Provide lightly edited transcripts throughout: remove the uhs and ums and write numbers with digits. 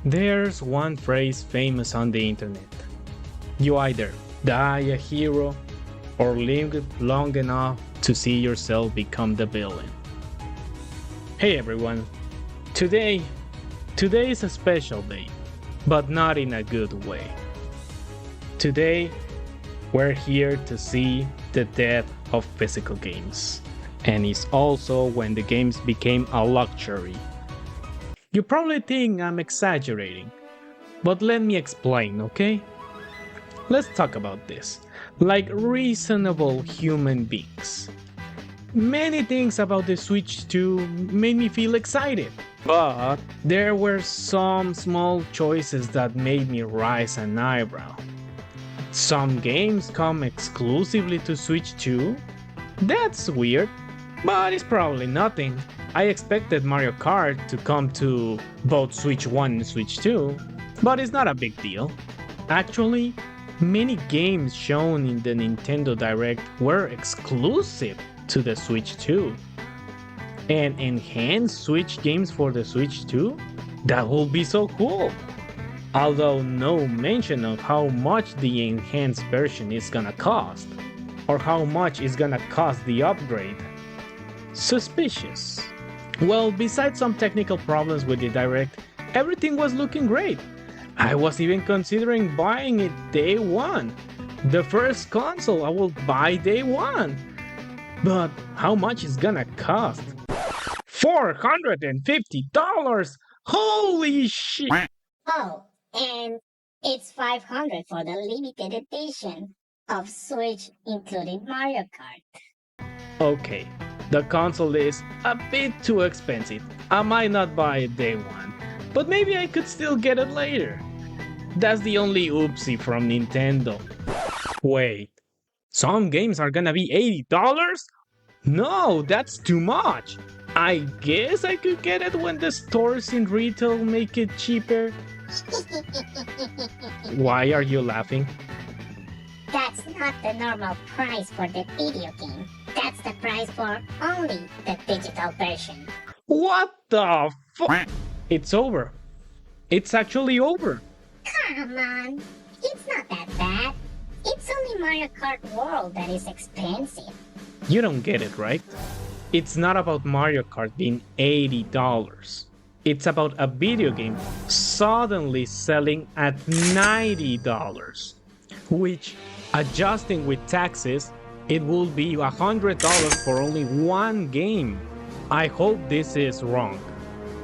There's one phrase famous on the internet. You either die a hero or live long enough to see yourself become the villain. Hey everyone, today is a special day, but not in a good way. Today, we're here to see the death of physical games, and it's also when the games became a luxury. You probably think I'm exaggerating, but let me explain, okay? Let's talk about this, like reasonable human beings. Many things about the Switch 2 made me feel excited, but there were some small choices that made me raise an eyebrow. Some games come exclusively to Switch 2? That's weird, but it's probably nothing. I expected Mario Kart to come to both Switch 1 and Switch 2, but it's not a big deal. Actually, many games shown in the Nintendo Direct were exclusive to the Switch 2. And enhanced Switch games for the Switch 2? That would be so cool! Although no mention of how much the enhanced version is gonna cost, or how much is gonna cost the upgrade. Suspicious. Well, besides some technical problems with the Direct, everything was looking great. I was even considering buying it day one. The first console I will buy day one. But how much is gonna cost? $450! Holy shit! Oh, and it's 500 for the limited edition of Switch including Mario Kart. Okay, the console is a bit too expensive. I might not buy it day one, but maybe I could still get it later. That's the only oopsie from Nintendo. Wait, some games are gonna be $80? No, that's too much. I guess I could get it when the stores in retail make it cheaper. Why are you laughing? That's not the normal price for the video game. That's the price for only the digital version. What the fuck? It's over. It's actually over. Come on, it's not that bad. It's only Mario Kart World that is expensive. You don't get it, right? It's not about Mario Kart being $80. It's about a video game suddenly selling at $90, which, adjusting with taxes, it will be $100 for only one game. I hope this is wrong,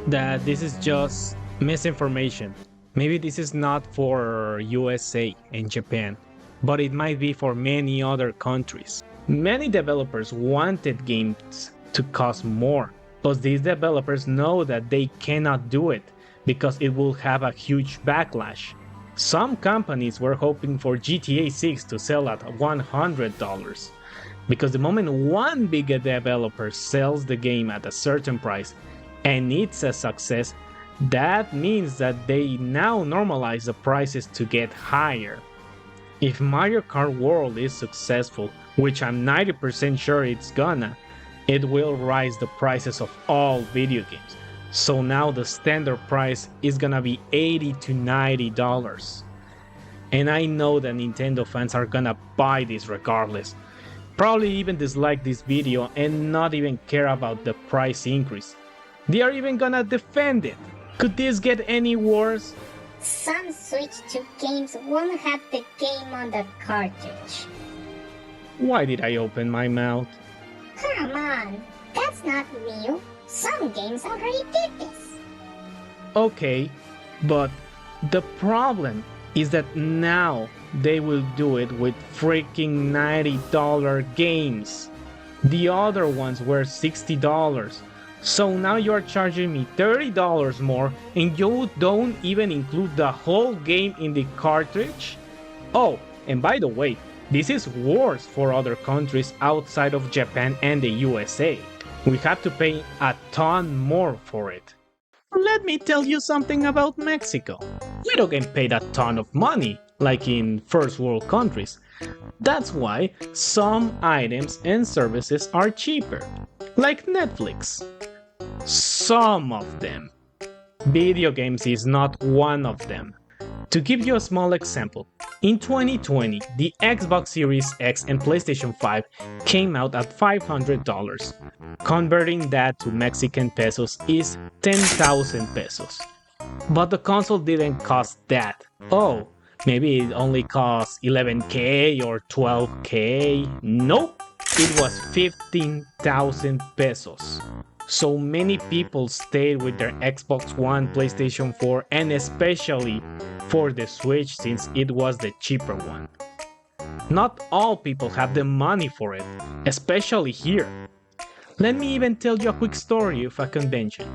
that this is just misinformation. Maybe this is not for USA and Japan, but it might be for many other countries. Many developers wanted games to cost more, but these developers know that they cannot do it because it will have a huge backlash. Some companies were hoping for GTA 6 to sell at $100, because the moment one big developer sells the game at a certain price and it's a success, that means that they now normalize the prices to get higher. If Mario Kart World is successful, which I'm 90% sure it's gonna, it will raise the prices of all video games. So now the standard price is gonna be $80 to $90. And I know that Nintendo fans are gonna buy this regardless. Probably even dislike this video and not even care about the price increase. They are even gonna defend it. Could this get any worse? Some Switch 2 games won't have the game on the cartridge. Why did I open my mouth? Come on, that's not new. Some games already did this. Okay, but the problem is that now they will do it with freaking $90 games. The other ones were $60. So now you're charging me $30 more and you don't even include the whole game in the cartridge? Oh, and by the way, this is worse for other countries outside of Japan and the USA. We have to pay a ton more for it. Let me tell you something about Mexico. We don't get paid a ton of money, like in first world countries. That's why some items and services are cheaper, like Netflix. Some of them. video games is not one of them. To give you a small example, in 2020, the Xbox Series X and PlayStation 5 came out at $500. Converting that to Mexican pesos is 10,000 pesos. But the console didn't cost that. Oh, maybe it only cost 11k or 12k. Nope, it was 15,000 pesos. So many people stayed with their Xbox One, PlayStation 4, and especially for the Switch since it was the cheaper one. Not all people have the money for it, especially here. Let me even tell you a quick story of a convention.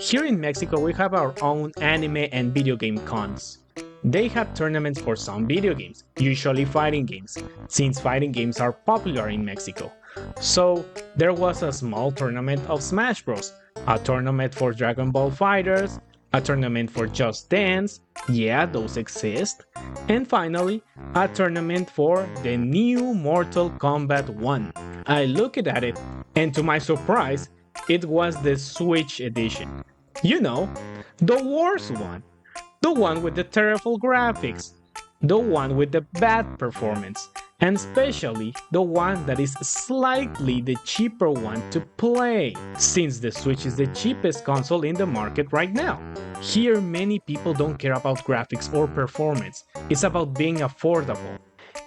Here in Mexico, we have our own anime and video game cons. They have tournaments for some video games, usually fighting games, since fighting games are popular in Mexico. So there was a small tournament of Smash Bros, a tournament for Dragon Ball Fighters, a tournament for Just Dance, yeah, those exist, and finally, a tournament for the new Mortal Kombat 1. I looked at it, and to my surprise, it was the Switch edition. You know, the worst one. The one with the terrible graphics. The one with the bad performance. And especially the one that is slightly the cheaper one to play, since the Switch is the cheapest console in the market right now. Here many people don't care about graphics or performance, it's about being affordable.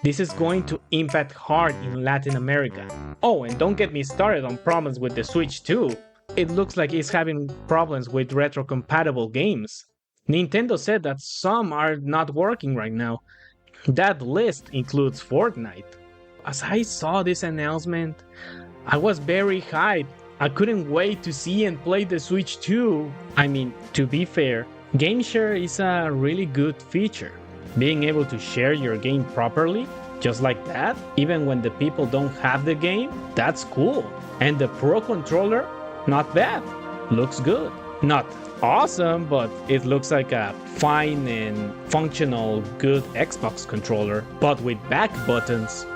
This is going to impact hard in Latin America. Oh, and don't get me started on problems with the Switch too. It looks like it's having problems with retro-compatible games. Nintendo said that some are not working right now. That list includes Fortnite. As I saw this announcement, I was very hyped. I couldn't wait to see and play the Switch too. I mean, to be fair, Game Share is a really good feature. Being able to share your game properly, just like that, even when the people don't have the game, that's cool. And the Pro Controller, not bad. Looks good. Not awesome, but it looks like a fine and functional, good Xbox controller, but with back buttons.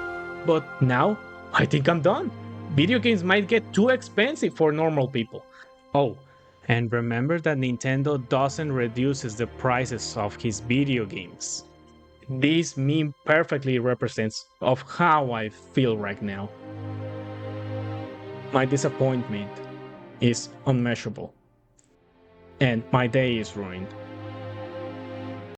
But now, I think I'm done. Video games might get too expensive for normal people. Oh, and remember that Nintendo doesn't reduce the prices of his video games. This meme perfectly represents of how I feel right now. My disappointment is unmeasurable. And my day is ruined.